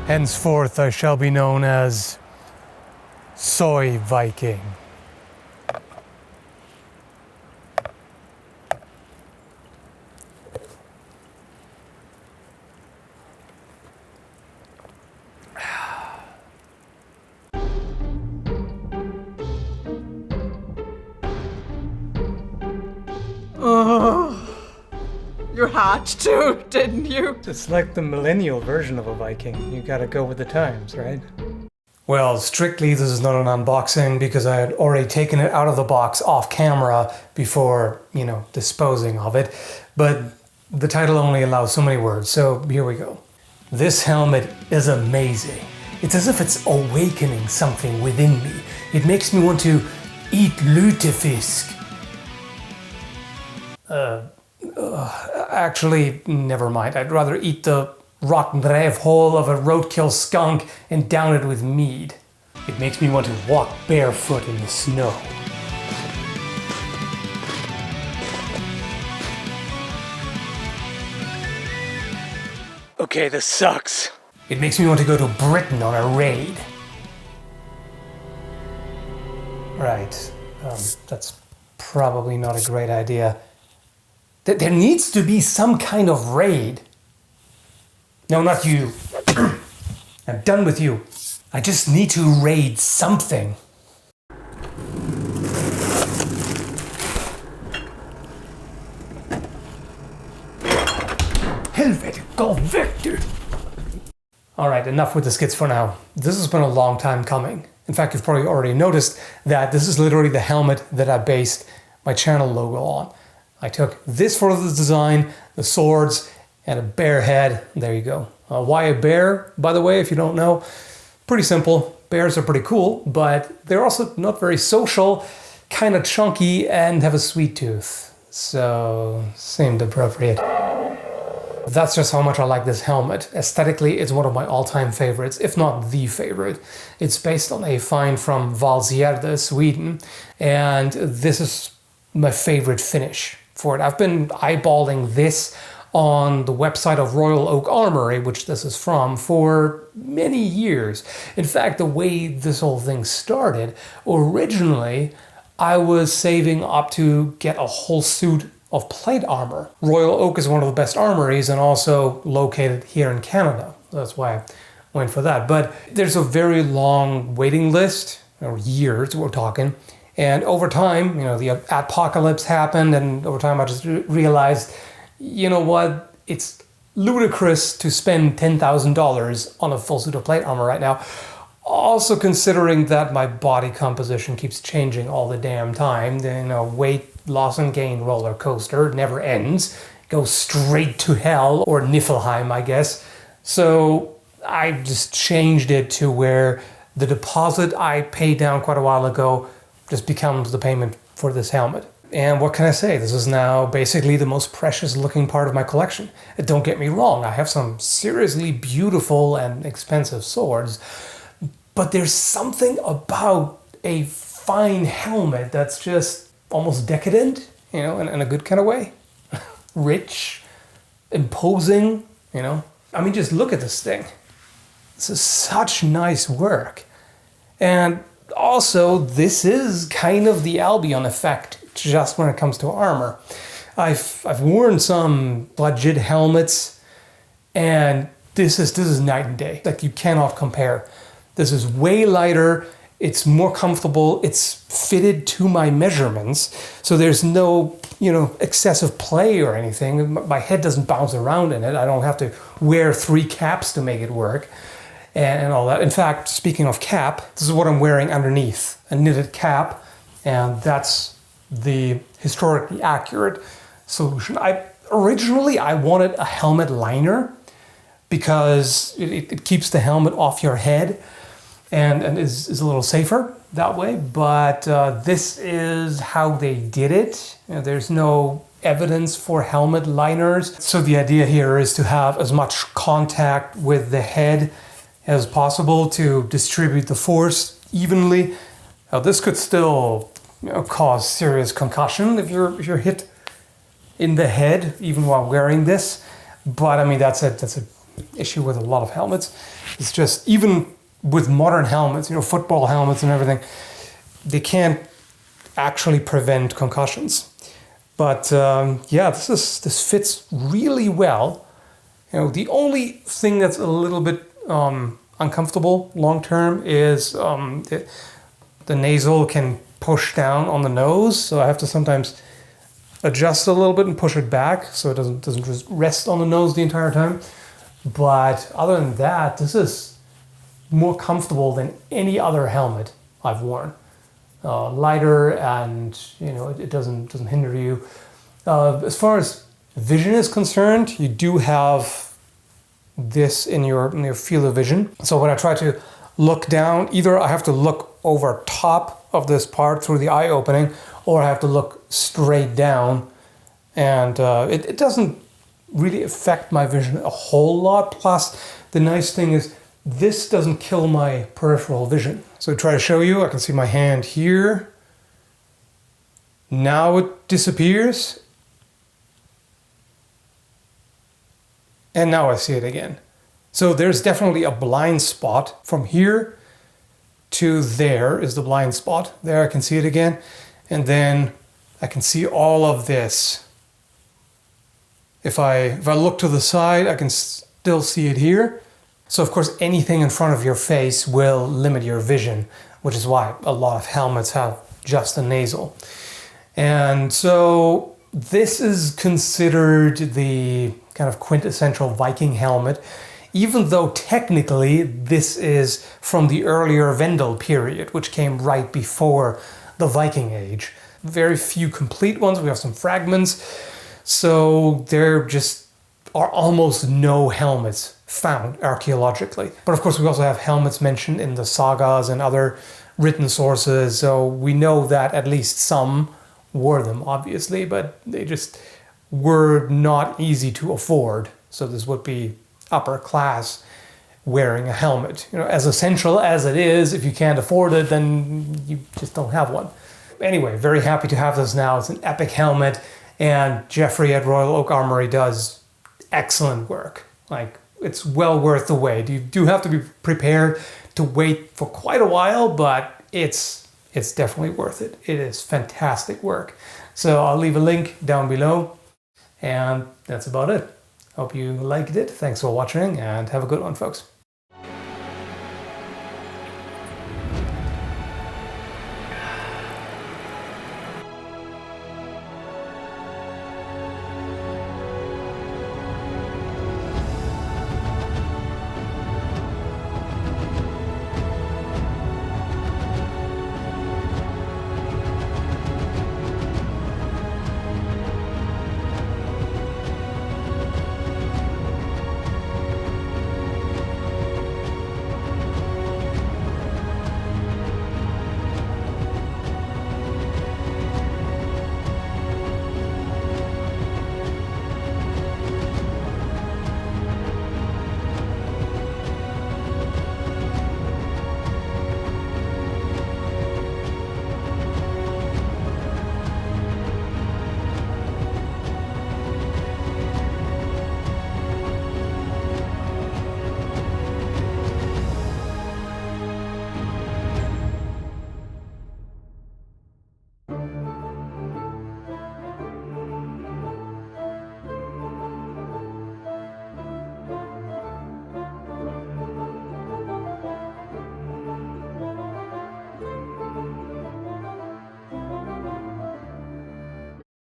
Henceforth I shall be known as Soy Viking. You hatched too, didn't you? It's like the millennial version of a Viking. You gotta go with the times, right? Well, strictly this is not an unboxing because I had already taken it out of the box off camera before, disposing of it. But the title only allows so many words, so here we go. This helmet is amazing. It's as if it's awakening something within me. It makes me want to eat lutefisk. Actually, never mind. I'd rather eat the rotten rävhål of a roadkill skunk and down it with mead. It makes me want to walk barefoot in the snow. Okay, this sucks. It makes me want to go to Britain on a raid. Right, that's probably not a great idea. There needs to be some kind of raid. No, not you. I'm done with you. I just need to raid something. Helvete, gå väck du! Alright, enough with the skits for now. This has been a long time coming. In fact, you've probably already noticed that this is literally the helmet that I based my channel logo on. I took this for the design, the swords, and a bear head. There you go. Why a bear, by the way, if you don't know? Pretty simple. Bears are pretty cool, but they're also not very social, kind of chunky, and have a sweet tooth. So, seemed appropriate. That's just how much I like this helmet. Aesthetically, it's one of my all-time favorites, if not the favorite. It's based on a find from Valsgärde, Sweden, and this is my favorite finish for it. I've been eyeballing this on the website of Royal Oak Armoury, which this is from, for many years. In fact, the way this whole thing started, originally I was saving up to get a whole suit of plate armor. Royal Oak is one of the best armories and also located here in Canada. That's why I went for that. But there's a very long waiting list, or years we're talking. And over time, the apocalypse happened, and over time I just realized, you know what, it's ludicrous to spend $10,000 on a full suit of plate armor right now. Also considering that my body composition keeps changing all the damn time. The weight loss and gain roller coaster never ends. Goes straight to hell, or Niflheim, I guess. So I just changed it to where the deposit I paid down quite a while ago just becomes the payment for this helmet. And what can I say? This is now basically the most precious looking part of my collection. Don't get me wrong, I have some seriously beautiful and expensive swords, but there's something about a fine helmet that's just almost decadent, in a good kind of way. Rich, imposing, I mean, just look at this thing. This is such nice work. And also, this is kind of the Albion effect, just when it comes to armor. I've worn some budget helmets, and this is night and day. Like, you cannot compare. This is way lighter, it's more comfortable, it's fitted to my measurements, so there's no, excessive play or anything. My head doesn't bounce around in it. I don't have to wear 3 caps to make it work. And all that. In fact, speaking of cap, this is what I'm wearing underneath, a knitted cap, and that's the historically accurate solution. Originally I wanted a helmet liner because it keeps the helmet off your head and is a little safer that way, but this is how they did it. There's no evidence for helmet liners, so the idea here is to have as much contact with the head as possible to distribute the force evenly. Now, this could still cause serious concussion if you're hit in the head even while wearing this, but I mean that's a issue with a lot of helmets. It's just, even with modern helmets, you know, football helmets and everything, they can't actually prevent concussions. But yeah, this fits really well. You know, the only thing that's a little bit uncomfortable long term is the nasal can push down on the nose, so I have to sometimes adjust a little bit and push it back so it doesn't just rest on the nose the entire time. But other than that, this is more comfortable than any other helmet I've worn. Lighter, and you know, it doesn't hinder you. As far as vision is concerned, you do have this in your field of vision. So when I try to look down, either I have to look over top of this part through the eye opening, or I have to look straight down, and it doesn't really affect my vision a whole lot. Plus, the nice thing is this doesn't kill my peripheral vision. So to try to show you, I can see my hand here. Now it disappears. And now I see it again. So there's definitely a blind spot. From here to there is the blind spot. There I can see it again. And then I can see all of this. If I look to the side, I can still see it here. So of course anything in front of your face will limit your vision, which is why a lot of helmets have just a nasal. And so this is considered the kind of quintessential Viking helmet, even though technically this is from the earlier Vendel period, which came right before the Viking Age. Very few complete ones, we have some fragments, so there just are almost no helmets found archaeologically. But of course we also have helmets mentioned in the sagas and other written sources, so we know that at least some wore them, obviously, but they just were not easy to afford. So this would be upper class wearing a helmet. You know, as essential as it is, if you can't afford it, then you just don't have one. Anyway, very happy to have this now. It's an epic helmet, and Jeffrey at Royal Oak Armoury does excellent work. Like, it's well worth the wait. You do have to be prepared to wait for quite a while, but it's definitely worth it. It is fantastic work. So I'll leave a link down below, and that's about it. Hope you liked it. Thanks for watching, and have a good one, folks.